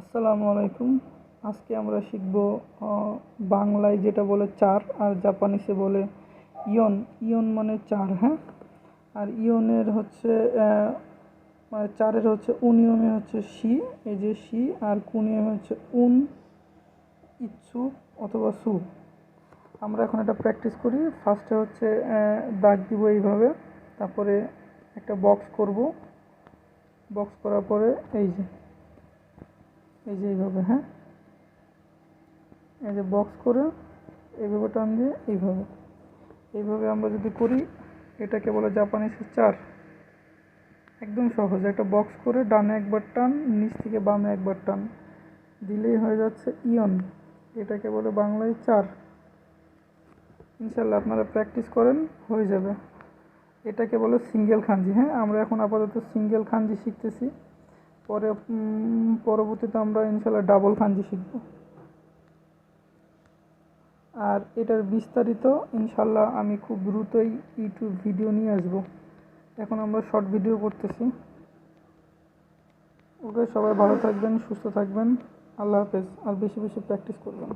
আসসালামু আলাইকুম। আজকে আমরা শিখব বাংলায় যেটা বলে চার আর জাপানিসে বলে ইয়ন। ইয়ন মানে চার, হ্যাঁ। আর ইয়নের হচ্ছে মানে চারের হচ্ছে উনিয়মে হচ্ছে শি, এই যে শি, আর কুনিয়মে হচ্ছে উন, ইচ্ছু অথবা সু। আমরা এখন এটা প্র্যাকটিস করি। ফার্স্টে হচ্ছে দাগ দিব এইভাবে, তারপরে একটা বক্স করব। বক্স করার পরে এই যে এইভাবে, হ্যাঁ, এই যে বক্স করে এইভাবে টান দিয়ে এইভাবে আমরা যদি করি, এটাকে বলে জাপানিসে চার। একদম সহজ। একটা বক্স করে ডানে একবার টান, নিচ থেকে বামে একবার টান দিলেই হয়ে যাচ্ছে ইয়ন। এটাকে বলে বাংলায় চার। ইনশাল্লাহ আপনারা প্র্যাকটিস করেন, হয়ে যাবে। এটাকে বলে সিঙ্গেল খাঞ্জি। হ্যাঁ, আমরা এখন আপাতত সিঙ্গেল খাঞ্জি শিখতেছি, পরে পরবর্তীতে আমরা ইনশাল্লাহ ডাবল খাঞ্জি শিখব। আর এটার বিস্তারিত ইনশাল্লাহ আমি খুব দ্রুতই ইউটিউব ভিডিও নিয়ে আসব। এখন আমরা শর্ট ভিডিও করতেছি। ওকে, সবাই ভালো থাকবেন, সুস্থ থাকবেন। আল্লাহ হাফেজ। আর বেশি বেশি প্র্যাকটিস করবেন।